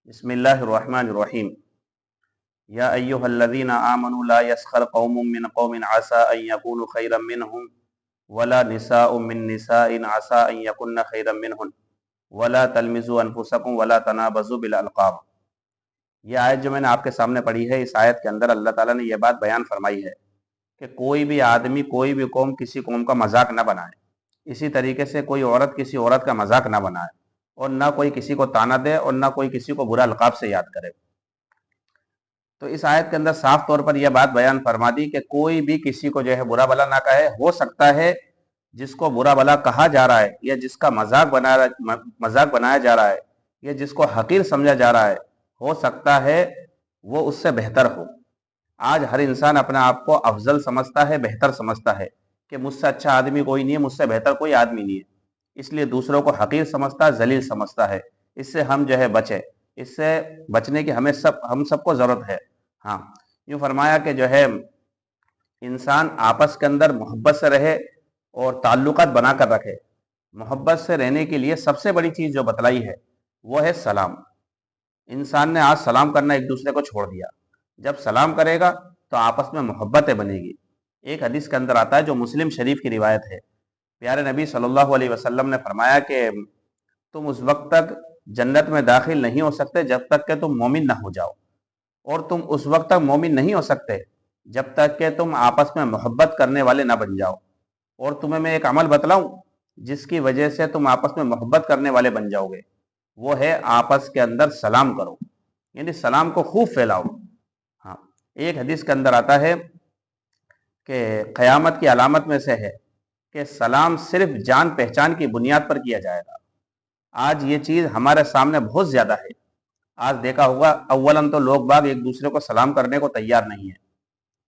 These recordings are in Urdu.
بسم اللہ الرحمن الرحیم یا ایہا الذین آمنوا لا یسخر قوم من قوم عسى ان یکونوا خیرا منہم ولا نساء من نساء عسى ان یکن خیرا منہن ولا تلمزوا انفسکم ولا تنابزوا بالالقاب۔ یہ آیت جو میں نے آپ کے سامنے پڑھی ہے، اس آیت کے اندر اللہ تعالیٰ نے یہ بات بیان فرمائی ہے کہ کوئی بھی آدمی، کوئی بھی قوم کسی قوم کا مذاق نہ بنائے، اسی طریقے سے کوئی عورت کسی عورت کا مذاق نہ بنائے، اور نہ کوئی کسی کو طعنہ دے اور نہ کوئی کسی کو برا القاب سے یاد کرے۔ تو اس آیت کے اندر صاف طور پر یہ بات بیان فرما دی کہ کوئی بھی کسی کو جو ہے برا بلا نہ کہے۔ ہو سکتا ہے جس کو برا بلا کہا جا رہا ہے یا جس کا مذاق بنایا جا رہا ہے یا جس کو حقیر سمجھا جا رہا ہے، ہو سکتا ہے وہ اس سے بہتر ہو۔ آج ہر انسان اپنے آپ کو افضل سمجھتا ہے، بہتر سمجھتا ہے کہ مجھ سے اچھا آدمی کوئی نہیں ہے، مجھ سے بہتر کوئی آدمی نہیں ہے، اس لیے دوسروں کو حقیر سمجھتا ہے، ذلیل سمجھتا ہے۔ اس سے ہم جو ہے بچیں، اس سے بچنے کی ہم سب کو ضرورت ہے۔ ہاں، یوں فرمایا کہ جو ہے انسان آپس کے اندر محبت سے رہے اور تعلقات بنا کر رکھے۔ محبت سے رہنے کے لیے سب سے بڑی چیز جو بتلائی ہے وہ ہے سلام۔ انسان نے آج سلام کرنا ایک دوسرے کو چھوڑ دیا۔ جب سلام کرے گا تو آپس میں محبتیں بنے گی۔ ایک حدیث کے اندر آتا ہے جو مسلم شریف کی روایت ہے، پیارے نبی صلی اللہ علیہ وسلم نے فرمایا کہ تم اس وقت تک جنت میں داخل نہیں ہو سکتے جب تک کہ تم مومن نہ ہو جاؤ، اور تم اس وقت تک مومن نہیں ہو سکتے جب تک کہ تم آپس میں محبت کرنے والے نہ بن جاؤ۔ اور تمہیں میں ایک عمل بتلاؤں جس کی وجہ سے تم آپس میں محبت کرنے والے بن جاؤ گے، وہ ہے آپس کے اندر سلام کرو، یعنی سلام کو خوب پھیلاؤ۔ ہاں، ایک حدیث کے اندر آتا ہے کہ قیامت کی علامت میں سے ہے کہ سلام صرف جان پہچان کی بنیاد پر کیا جائے گا۔ آج یہ چیز ہمارے سامنے بہت زیادہ ہے۔ آج دیکھا ہوگا اولاً تو لوگ باگ ایک دوسرے کو سلام کرنے کو تیار نہیں ہیں۔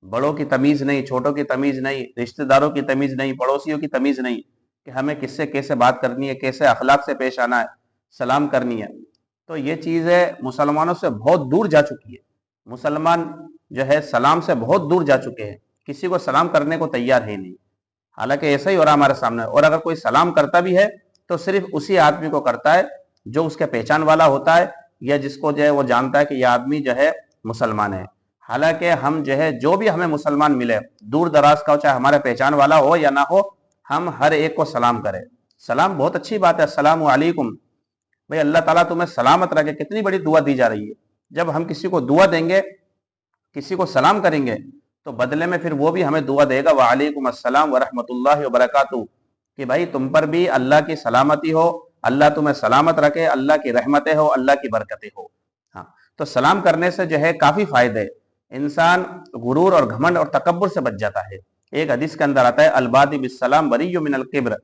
بڑوں کی تمیز نہیں، چھوٹوں کی تمیز نہیں، رشتہ داروں کی تمیز نہیں، پڑوسیوں کی تمیز نہیں کہ ہمیں کس سے کیسے بات کرنی ہے، کیسے اخلاق سے پیش آنا ہے، سلام کرنی ہے۔ تو یہ چیزیں مسلمانوں سے بہت دور جا چکی ہے۔ مسلمان جو ہے سلام سے بہت دور جا چکے ہیں، کسی کو سلام کرنے کو تیار ہے نہیں۔ حالانکہ ایسا ہی ہو رہا ہمارے سامنے، اور اگر کوئی سلام کرتا بھی ہے تو صرف اسی آدمی کو کرتا ہے جو اس کے پہچان والا ہوتا ہے، یا جس کو جو ہے وہ جانتا ہے کہ یہ آدمی جو ہے مسلمان ہے۔ حالانکہ ہم جو ہے جو بھی ہمیں مسلمان ملے، دور دراز کا ہو، چاہے ہمارے پہچان والا ہو یا نہ ہو، ہم ہر ایک کو سلام کریں۔ سلام بہت اچھی بات ہے، السلام علیکم، بھئی اللہ تعالیٰ تمہیں سلامت رکھے، کتنی بڑی دعا دی جا رہی ہے۔ جب ہم کسی کو دعا دیں گے، کسی کو سلام کریں گے، تو بدلے میں پھر وہ بھی ہمیں دعا دے گا وعلیکم السلام ورحمۃ اللہ وبرکاتہ، کہ بھائی تم پر بھی اللہ کی سلامتی ہو، اللہ تمہیں سلامت رکھے، اللہ کی رحمتیں ہو، اللہ کی برکتیں ہو۔ ہاں، تو سلام کرنے سے جو ہے کافی فائدے، انسان غرور اور گھمنڈ اور تکبر سے بچ جاتا ہے۔ ایک حدیث کے اندر آتا ہے البادی بالسلام بری من الکبر،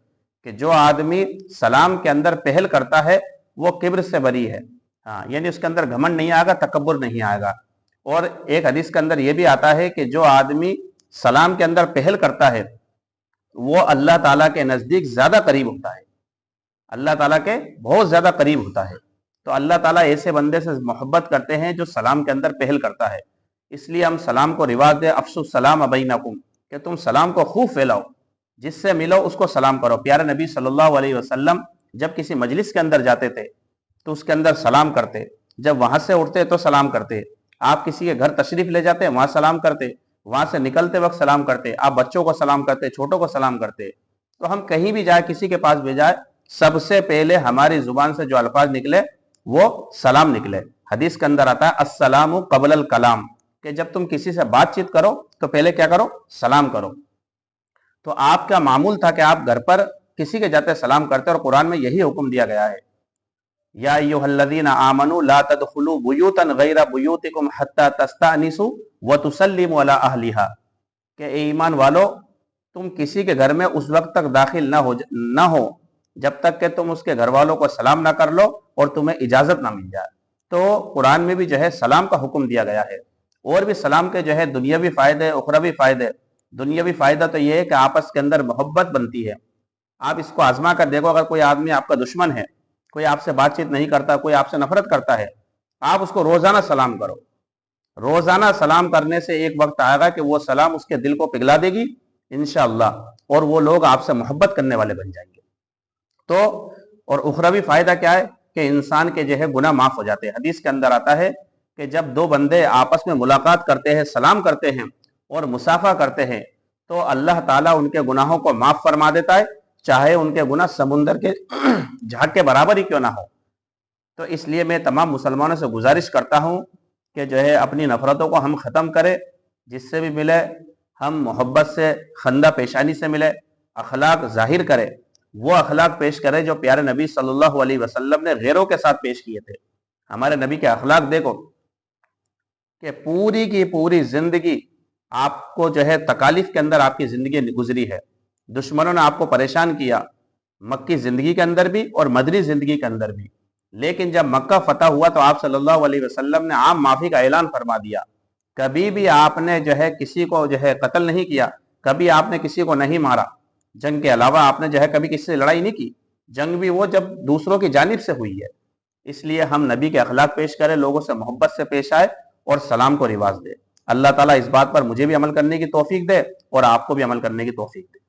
کہ جو آدمی سلام کے اندر پہل کرتا ہے وہ کبر سے بری ہے۔ ہاں، یعنی اس کے اندر گھمنڈ نہیں آئے گا، تکبر نہیں آئے گا۔ اور ایک حدیث کے اندر یہ بھی آتا ہے کہ جو آدمی سلام کے اندر پہل کرتا ہے وہ اللہ تعالیٰ کے نزدیک زیادہ قریب ہوتا ہے، اللہ تعالیٰ کے بہت زیادہ قریب ہوتا ہے۔ تو اللہ تعالیٰ ایسے بندے سے محبت کرتے ہیں جو سلام کے اندر پہل کرتا ہے۔ اس لیے ہم سلام کو رواج دیں، افشوا السلام بینکم، کہ تم سلام کو خوب پھیلاؤ، جس سے ملو اس کو سلام کرو۔ پیارے نبی صلی اللہ علیہ وسلم جب کسی مجلس کے اندر جاتے تھے تو اس کے اندر سلام کرتے، جب وہاں سے اٹھتے تو سلام کرتے، آپ کسی کے گھر تشریف لے جاتے وہاں سلام کرتے، وہاں سے نکلتے وقت سلام کرتے، آپ بچوں کو سلام کرتے، چھوٹوں کو سلام کرتے۔ تو ہم کہیں بھی جائے، کسی کے پاس بھی جائے، سب سے پہلے ہماری زبان سے جو الفاظ نکلے وہ سلام نکلے۔ حدیث کے اندر آتا ہے السلام قبل الکلام، کہ جب تم کسی سے بات چیت کرو تو پہلے کیا کرو؟ سلام کرو۔ تو آپ کا معمول تھا کہ آپ گھر پر کسی کے جاتے سلام کرتے، اور قرآن میں یہی حکم دیا گیا ہے یا ایھا الذین آمنوا لا تدخلوا بیوتا غیر بیوتکم حتی تستأنسوا وتسلموا علی اہلھا، کہ اے ایمان والو تم کسی کے گھر میں اس وقت تک داخل نہ ہو جب تک کہ تم اس کے گھر والوں کو سلام نہ کر لو اور تمہیں اجازت نہ مل جائے۔ تو قرآن میں بھی جو ہے سلام کا حکم دیا گیا ہے۔ اور بھی سلام کے جو ہے دنیاوی فائدے، اخروی فائدے۔ دنیاوی فائدہ تو یہ ہے کہ آپس کے اندر محبت بنتی ہے۔ آپ اس کو آزما کر دیکھو، اگر کوئی آدمی آپ کا دشمن ہے، کوئی آپ سے بات چیت نہیں کرتا، کوئی آپ سے نفرت کرتا ہے، آپ اس کو روزانہ سلام کرو۔ روزانہ سلام کرنے سے ایک وقت آئے گا کہ وہ سلام اس کے دل کو پگھلا دے گی انشاءاللہ، اور وہ لوگ آپ سے محبت کرنے والے بن جائیں گے۔ تو اور اخروی فائدہ کیا ہے کہ انسان کے جو ہے گناہ معاف ہو جاتے ہیں۔ حدیث کے اندر آتا ہے کہ جب دو بندے آپس میں ملاقات کرتے ہیں، سلام کرتے ہیں اور مصافحہ کرتے ہیں تو اللہ تعالیٰ ان کے گناہوں کو معاف فرما دیتا ہے، چاہے ان کے گناہ سمندر کے جھاگ کے برابر ہی کیوں نہ ہو۔ تو اس لیے میں تمام مسلمانوں سے گزارش کرتا ہوں کہ جو ہے اپنی نفرتوں کو ہم ختم کریں، جس سے بھی ملے ہم محبت سے، خندہ پیشانی سے ملے، اخلاق ظاہر کرے، وہ اخلاق پیش کرے جو پیارے نبی صلی اللہ علیہ وسلم نے غیروں کے ساتھ پیش کیے تھے۔ ہمارے نبی کے اخلاق دیکھو کہ پوری کی پوری زندگی آپ کو جو ہے تکالیف کے اندر آپ کی زندگی گزری ہے، دشمنوں نے آپ کو پریشان کیا، مکی زندگی کے اندر بھی اور مدنی زندگی کے اندر بھی، لیکن جب مکہ فتح ہوا تو آپ صلی اللہ علیہ وسلم نے عام معافی کا اعلان فرما دیا۔ کبھی بھی آپ نے جو ہے کسی کو جو ہے قتل نہیں کیا، کبھی آپ نے کسی کو نہیں مارا، جنگ کے علاوہ آپ نے جو ہے کبھی کسی سے لڑائی نہیں کی، جنگ بھی وہ جب دوسروں کی جانب سے ہوئی ہے۔ اس لیے ہم نبی کے اخلاق پیش کریں، لوگوں سے محبت سے پیش آئے اور سلام کو رواج دے۔ اللہ تعالیٰ اس بات پر مجھے بھی عمل کرنے کی توفیق دے اور آپ کو بھی عمل کرنے کی توفیق دے۔